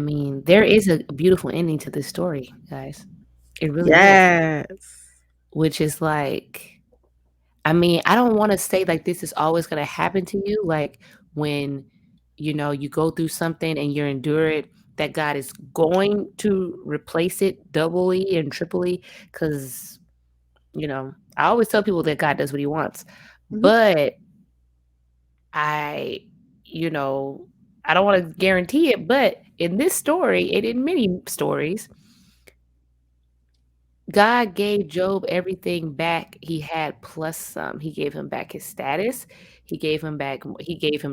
I mean, there is a beautiful ending to this story, guys. It really is. Yes. Which is like, I mean, I don't want to say like this is always going to happen to you. Like when, you go through something and you endure it, that God is going to replace it doubly and triply. Cause, I always tell people that God does what he wants. Mhm. But I, you know, I don't want to guarantee it. But in this story, and in many stories, God gave Job everything back he had plus some. He gave him back his status. He gave him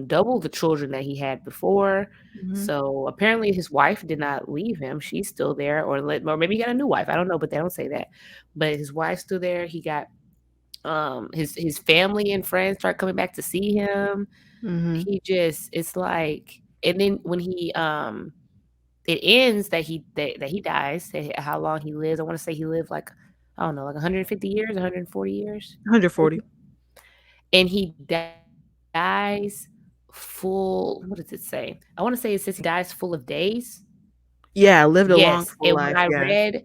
double the children that he had before. Mhm. So apparently his wife did not leave him. She's still there, or maybe he got a new wife. I don't know, but they don't say that. But his wife's still there. He got his family and friends start coming back to see him. Mhm. It's like, and then when it ends that he dies, how long he lives. I want to say he lived like, I don't know, like 150 years, 140 years, 140. maybe. And he dies full. What does it say? I want to say it says he dies full of days. Yeah, lived a Yes, long and full when life, I yeah. read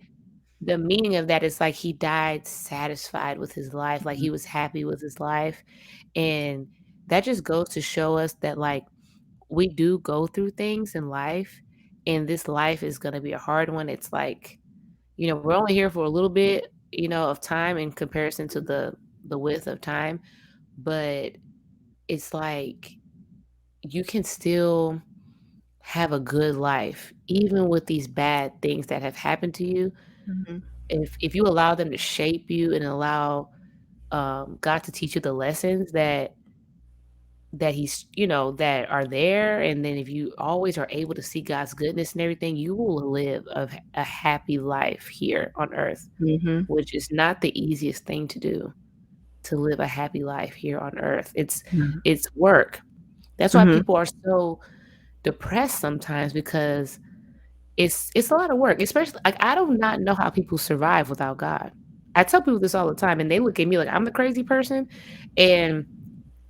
the meaning of that, it's like he died satisfied with his life, like Mhm. he was happy with his life, and that just goes to show us that like we do go through things in life, and this life is going to be a hard one. It's like, we're only here for a little bit, of time in comparison to the width of time, but it's like you can still have a good life even with these bad things that have happened to you, Mhm. if you allow them to shape you and allow God to teach you the lessons that he's that are there, and then if you always are able to see God's goodness and everything, you will live a happy life here on earth, Mhm. which is not the easiest thing to do, to live a happy life here on earth. Mhm. It's work. That's why Mhm. people are so depressed sometimes, because it's a lot of work, especially like I do not know how people survive without God. I tell people this all the time and they look at me like I'm the crazy person, and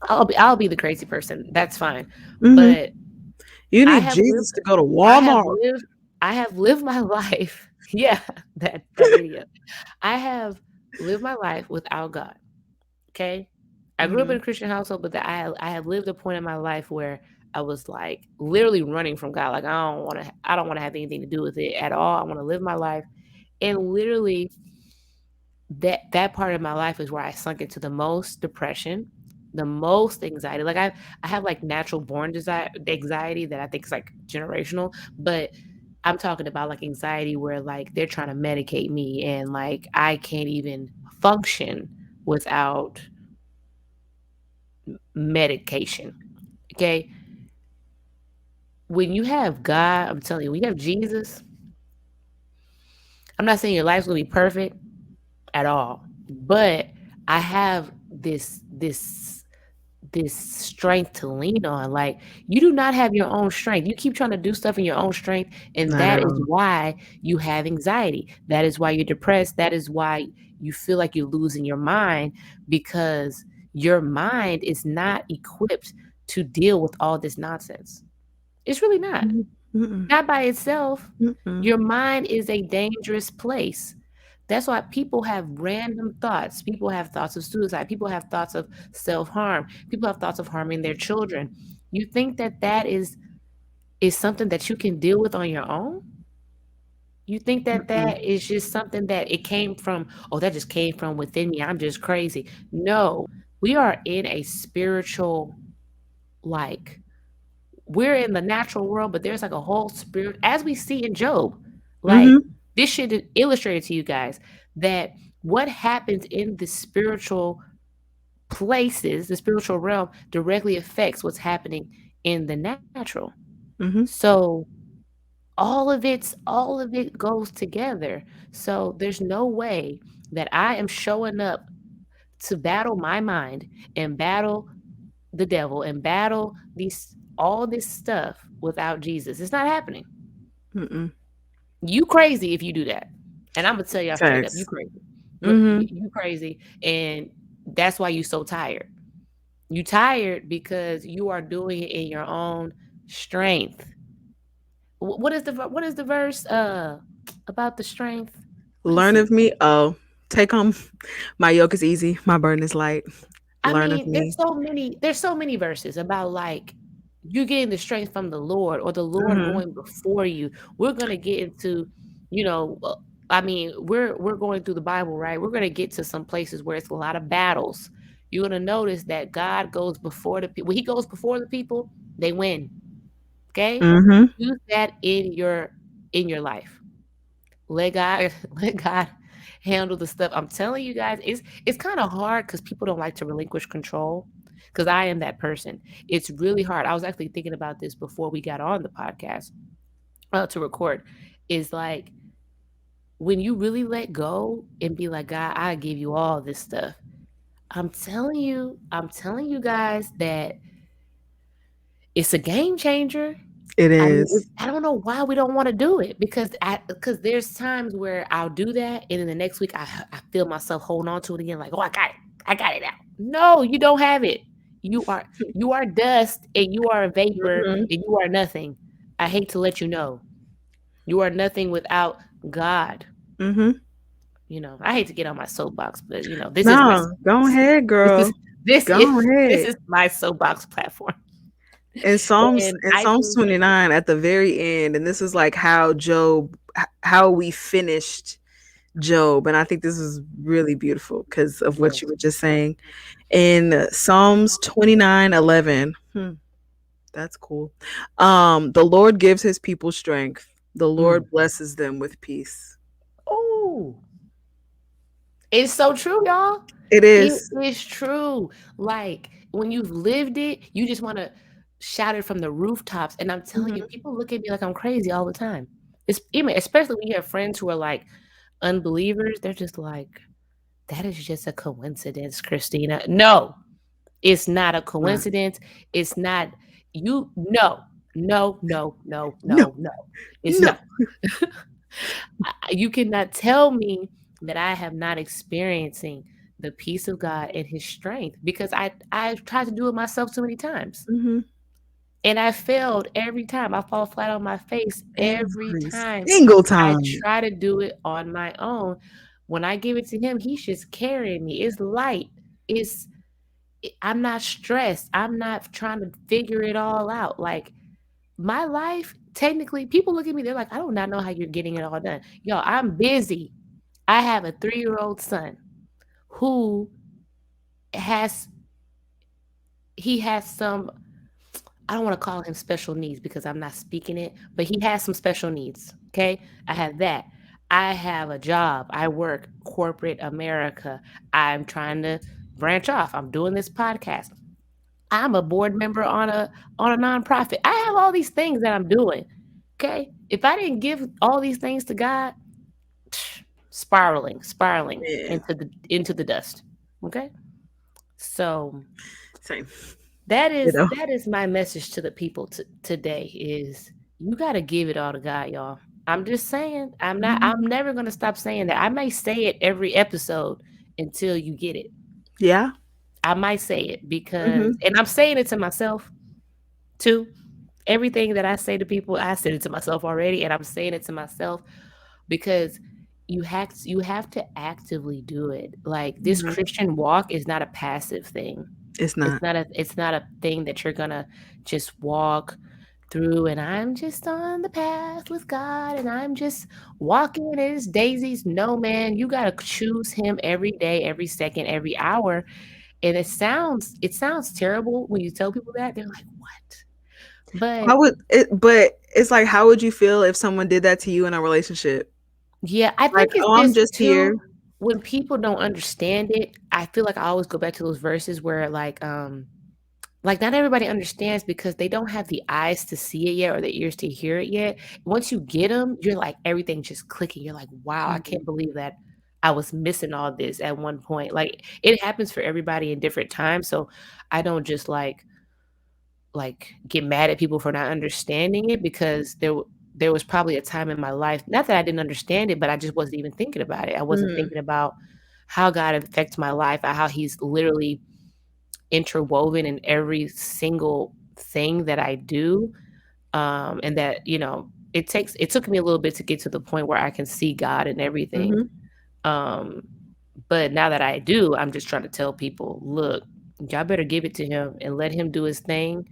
I'll be the crazy person. That's fine. Mhm. But You I need have lived Jesus to go to I have Walmart. lived I have lived my life. Yeah, that video. I have lived my life without God. Okay? I grew up in Mhm. a Christian household, but I have lived a point in my life where I was like literally running from God. Like I don't want to have anything to do with it at all. I want to live my life. And literally that part of my life is where I sunk into the most depression, the most anxiety. Like I have like natural born desire anxiety that I think is like generational, but I'm talking about like anxiety where like they're trying to medicate me and like I can't even function without medication. Okay? When you have God, I'm telling you, when you have Jesus, I'm not saying your life's going to be perfect at all, but I have this strength to lean on. Like you do not have your own strength. You keep trying to do stuff in your own strength, and I that is know. why you have anxiety. That is why you're depressed. That is why you feel like you're losing your mind, because your mind is not equipped to deal with all this nonsense. It's really not. Mhm. Mm-mm. Not by itself. Mm-mm. Your mind is a dangerous place. That's why people have random thoughts. People have thoughts of suicide. People have thoughts of self-harm. People have thoughts of harming their children. You think that is something that you can deal with on your own? You think that Mm-mm. that is just something that it came from, oh, that just came from within me. I'm just crazy. No, we are in a spiritual, like, we're in the natural world, but there's like a whole spirit, as we see in Job. Like Mhm. this should illustrate it to you guys that what happens in the spiritual places, the spiritual realm, directly affects what's happening in the natural. Mhm. So all of it goes together. So there's no way that I am showing up to battle my mind and battle the devil and battle these all this stuff without Jesus. It's not happening. Mm-mm. You crazy if you do that. And I'm gonna tell y'all straight up, you Facts. crazy. Mhm. You crazy, and that's why you so tired. You tired because you are doing it in your own strength. what is the verse about the strength? What is Learn it? of me. Oh, take on my yoke is easy, my burden is light. I Learn of mean, me. there's so many verses about like you getting the strength from the Lord or the Lord Mhm. going before you. We're gonna get into, you know, I mean, we're going through the Bible, right? We're gonna get to some places where it's a lot of battles. You're gonna notice that God goes before the people. When He goes before the people, they win. Okay, Mhm. use that in your life. Let God let God handle the stuff. I'm telling you guys, it's kind of hard because people don't like to relinquish control. Because I am that person. It's really hard. I was actually thinking about this before we got on the podcast to record. Is like when you really let go and be like, God, I give you all this stuff. I'm telling you guys that it's a game changer. It I mean, is. I don't know why we don't wanna do it because there's times where I'll do that, and then the next week, I feel myself holding on to it again, like, "Oh, I got it. I got it now." No, you don't have it. You are dust, and you are a vapor, Mhm. and you are nothing. I hate to let you know. You are nothing without God. Mhm. I hate to get on my soapbox, but, this is my No, go soapbox. ahead, This is girl. this Go is this ahead. is my soapbox platform, In Psalms and in I Psalms just 29 at the very end, and this is like how how we finished Job, and I think this is really beautiful because of what you yes. were just saying. In Psalms 29:11, that's cool. The Lord gives his people strength. The Lord Mm. blesses them with peace. Oh. It's so true, y'all. It It is. is true. Like, when you've lived it, you just wanna shout it from the rooftops, and I'm telling you, Mhm. people look at me like I'm crazy all the time. It's even especially when you have friends who are, like, unbelievers, they're just like, "That is just a coincidence, Christina." No, it's not a Nah. coincidence. It's not you no. No, no, no, No, no, no. It's no. not. You cannot tell me that I have not experiencing the peace of God and his strength because I've tried to do it myself so many times. Mhm. And I failed every time. I fall flat on my face every Every time single I time. try to do it on my own. When I give it to him, he's just carrying me. It's light. It's I'm not stressed. I'm not trying to figure it all out. Like my life, technically, people look at me, they're like, I do not know how you're getting it all done. Yo, I'm busy. I have a 3-year-old son who has he has some I don't want to call him special needs because I'm not speaking it, but he has some special needs. Okay. I have that. I have a job. I work corporate America. I'm trying to branch off. I'm doing this podcast. I'm a board member on a nonprofit. I have all these things that I'm doing. Okay. If I didn't give all these things to God, spiraling Man, into the dust. Okay. So same. that Ditto. is my message to the people today is you got to give it all to God, y'all. I'm just saying. Mhm. I'm never going to stop saying that. I may say it every episode until you get it. Yeah. I might say it because Mhm. and I'm saying it to myself too. Everything that I say to people, I said it to myself already and I'm saying it to myself because you have to actively do it. Like this Mhm. Christian walk is not a passive thing. It's not. It's not a thing that you're gonna just walk through and I'm just on the path with God and I'm just walking as daisies. No, man, you gotta choose him every day, every second, every hour. And it sounds terrible when you tell people that. They're like, what? But How would it but it's like, how would you feel if someone did that to you in a relationship? yeah, I Like, think it's "Oh, I'm just just here." too when people don't understand it, I feel like I always go back to those verses where like, not everybody understands because they don't have the eyes to see it yet or the ears to hear it yet. Once you get them, you're like, everything's just clicking. You're like, "Wow, I Mhm. can't believe that I was missing all this at one point." Like, it happens for everybody in different times, so I don't just, get mad at people for not understanding it because there was probably a time in my life not that I didn't understand it, but I just wasn't even thinking about it. I wasn't Mhm. thinking about how God affects my life, how he's literally interwoven in every single thing that I do, and that, it took me a little bit to get to the point where I can see God in everything. Mhm. Um, but now that I do, I'm just trying to tell people, look, y'all better give it to him and let him do his thing.